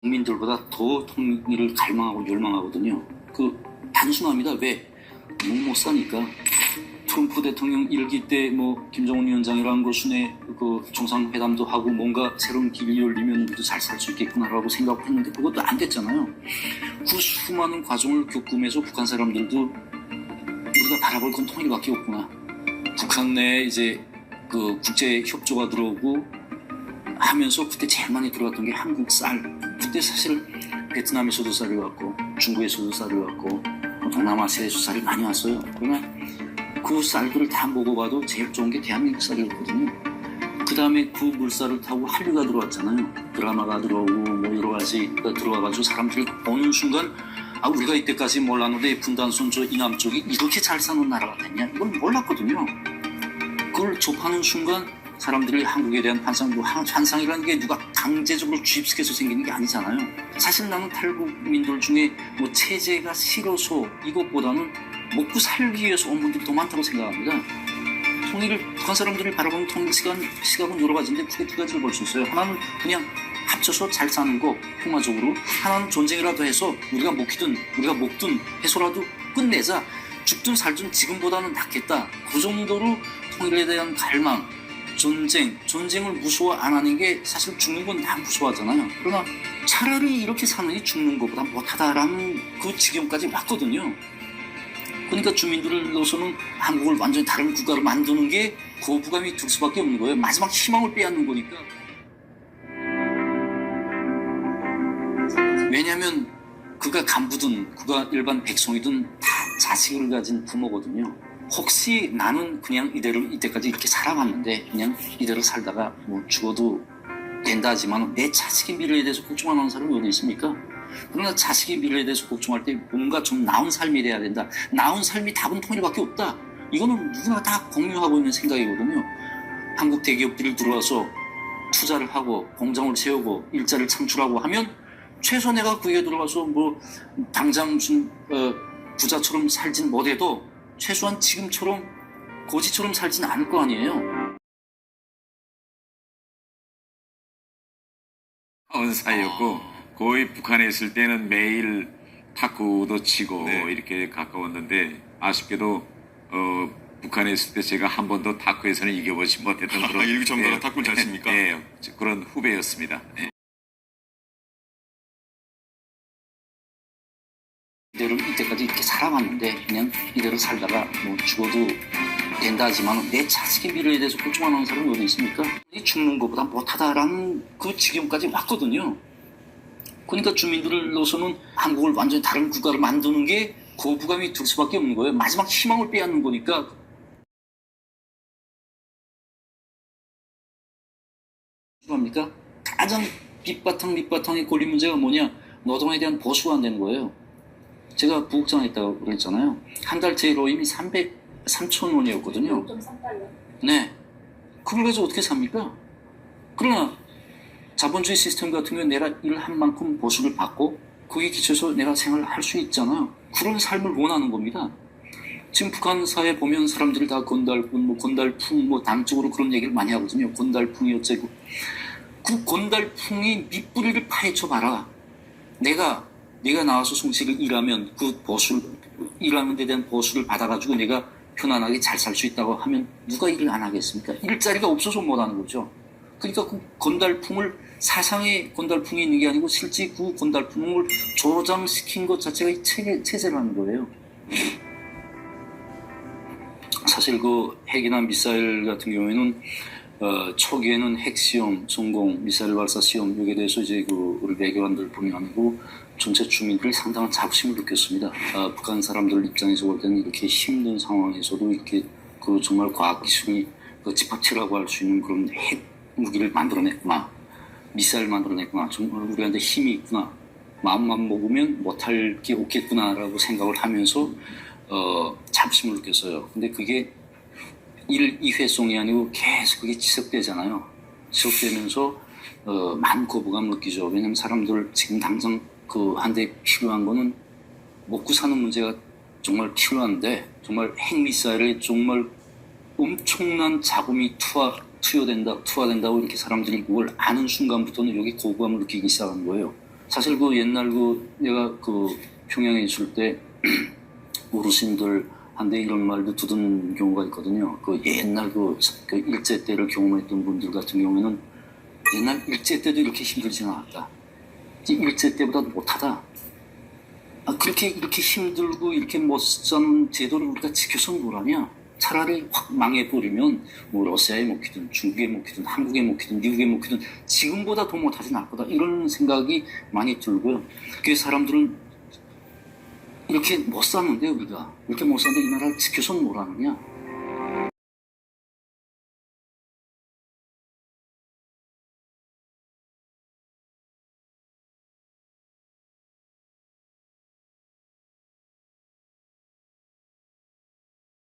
국민들보다 더 통일을 갈망하고 열망하거든요. 그 단순합니다. 왜? 너무 못 사니까. 트럼프 대통령 일기 때 뭐 김정은 위원장이랑 그 순회 그 정상회담도 하고 뭔가 새로운 길이 열리면 우리도 잘 살 수 있겠구나라고 생각했는데 그것도 안 됐잖아요. 그 수많은 과정을 겪으면서 북한 사람들도 우리가 바라볼 건 통일밖에 없구나. 북한 내에 이제 그 국제 협조가 들어오고 하면서 그때 제일 많이 들어갔던 게 한국 쌀. 그때 사실 베트남에서도 쌀이 왔고 중국에서도 쌀이 왔고 동남아시아에서 쌀이 많이 왔어요. 그러나 그 쌀들을 다 먹어봐도 제일 좋은 게 대한민국 쌀이었거든요. 그 다음에 그 물살을 타고 한류가 들어왔잖아요. 드라마가 들어오고 뭐 여러 가지가 들어와가지고 사람들이 어느 순간 우리가 이때까지 몰랐는데 분단선 저 이남 쪽이 이렇게 잘 사는 나라가 됐냐? 이건 몰랐거든요. 그걸 접하는 순간 사람들이 한국에 대한 환상이라는 게 누가 강제적으로 주입시켜서 생기는 게 아니잖아요. 사실 나는 탈북민들 중에 뭐 체제가 싫어서 이것보다는 먹고 살기 위해서 온 분들이 더 많다고 생각합니다. 통일을 북한 사람들이 바라보는 통일 시각은 여러 가지인데 크게 두 가지를 볼 수 있어요. 하나는 그냥 합쳐서 잘 사는 거 평화적으로, 하나는 전쟁이라도 해서 우리가 먹든 해서라도 끝내자. 죽든 살든 지금보다는 낫겠다. 그 정도로 통일에 대한 갈망, 전쟁을 무서워 안 하는 게 사실 죽는 건 다 무서워하잖아요. 그러나 차라리 이렇게 사느니 죽는 것보다 못하다라는 그 지경까지 왔거든요. 그러니까 주민들로서는 한국을 완전히 다른 국가로 만드는 게 거부감이 들 수밖에 없는 거예요. 마지막 희망을 빼앗는 거니까. 왜냐하면 그가 간부든 그가 일반 백성이든 다 자식을 가진 부모거든요. 혹시 나는 그냥 이대로 이때까지 이렇게 살아왔는데 그냥 이대로 살다가 뭐 죽어도 된다 하지만 내 자식의 미래에 대해서 걱정 안 하는 사람이 어디 있습니까? 그러나 자식의 미래에 대해서 걱정할 때 뭔가 좀 나은 삶이 돼야 된다. 나은 삶이 답은 통일밖에 없다. 이거는 누구나 다 공유하고 있는 생각이거든요. 한국 대기업들이 들어와서 투자를 하고 공장을 세우고 일자리를 창출하고 하면 최소 내가 그에 들어가서 뭐 당장 무슨 부자처럼 살진 못해도 최소한 지금처럼 고지처럼 살진 않을 거 아니에요. 온 사이였고 거의 북한에 있을 때는 매일 탁구도 치고 네. 이렇게 가까웠는데 아쉽게도 북한에 있을 때 제가 한 번도 탁구에서는 이겨보지 못했던 그런 일기 전문가가 탁구를 잘 칩니까? 네, 그런 후배였습니다. 네. 이때까지 이렇게 살아왔는데 그냥 이대로 살다가 뭐 죽어도 된다 하지만 내 자식의 미래에 대해서 걱정 안 하는 사람이 어디 있습니까? 죽는 것보다 못하다라는 그 지경까지 왔거든요. 그러니까 주민들로서는 한국을 완전히 다른 국가로 만드는 게 거부감이 들 수밖에 없는 거예요. 마지막 희망을 빼앗는 거니까. 합니까? 가장 밑바탕에 걸린 문제가 뭐냐? 노동에 대한 보수가 안 되는 거예요. 제가 부국장에 있다고 그랬잖아요. 한 달 제 로임이 3,000원이었거든요. 5.3달러. 네. 그걸 가지고 어떻게 삽니까? 그러나 자본주의 시스템 같은 경우는 내가 일한 만큼 보수를 받고 거기에 기초해서 내가 생활을 할 수 있잖아요. 그런 삶을 원하는 겁니다. 지금 북한 사회 보면 사람들이 다 건달군, 건달풍, 당적으로 그런 얘기를 많이 하거든요. 건달풍이 어째고. 그 건달풍이 밑뿌리를 파헤쳐 봐라. 내가 나와서 성실히 일하면 일하는 데 대한 보수를 받아가지고 내가 편안하게 잘 살 수 있다고 하면 누가 일을 안 하겠습니까? 일자리가 없어서 못 하는 거죠. 그러니까 그 건달풍을 사상의 건달풍이 있는 게 아니고 실제 그 건달풍을 조장시킨 것 자체가 이 체제라는 거예요. 사실 그 핵이나 미사일 같은 경우에는 초기에는 핵시험 성공, 미사일 발사 시험 여기에 대해서 이제 우리 외교관들 뿐이 아니고 전체 주민들이 상당한 자부심을 느꼈습니다. 북한 사람들 입장에서 볼 때는 이렇게 힘든 상황에서도 이렇게 정말 과학기술이 집합체라고 할 수 있는 그런 핵 무기를 만들어냈구나. 미사일 만들어냈구나. 정말 우리한테 힘이 있구나. 마음만 먹으면 못할 게 없겠구나라고 생각을 하면서 자부심을 느꼈어요. 근데 그게 일회성이 아니고 계속 그게 지속되잖아요. 지속되면서 많은 거부감을 느끼죠. 왜냐면 사람들 지금 당장 한데 필요한 거는 먹고 사는 문제가 정말 필요한데 정말 핵미사일에 정말 엄청난 자금이 투하된다고 이렇게 사람들이 그걸 아는 순간부터는 여기 거부감을 느끼기 시작한 거예요. 사실 그 옛날 내가 평양에 있을 때 어르신들한테 이런 말도 듣은 경우가 있거든요. 옛날 일제 때를 경험했던 분들 같은 경우에는 옛날 일제 때도 이렇게 힘들지는 않았다. 일제 때보다 못하다. 그렇게 이렇게 힘들고 이렇게 못 사는 제도를 우리가 지켜서 뭐라냐? 차라리 확 망해버리면 뭐 러시아에 먹히든 중국에 먹히든 한국에 먹히든 미국에 먹히든 지금보다 더 못하지 않을 거다. 이런 생각이 많이 들고요. 그 사람들은 이렇게 못 사는데 우리가 이렇게 못 사는데 이 나라를 지켜서 뭐라느냐?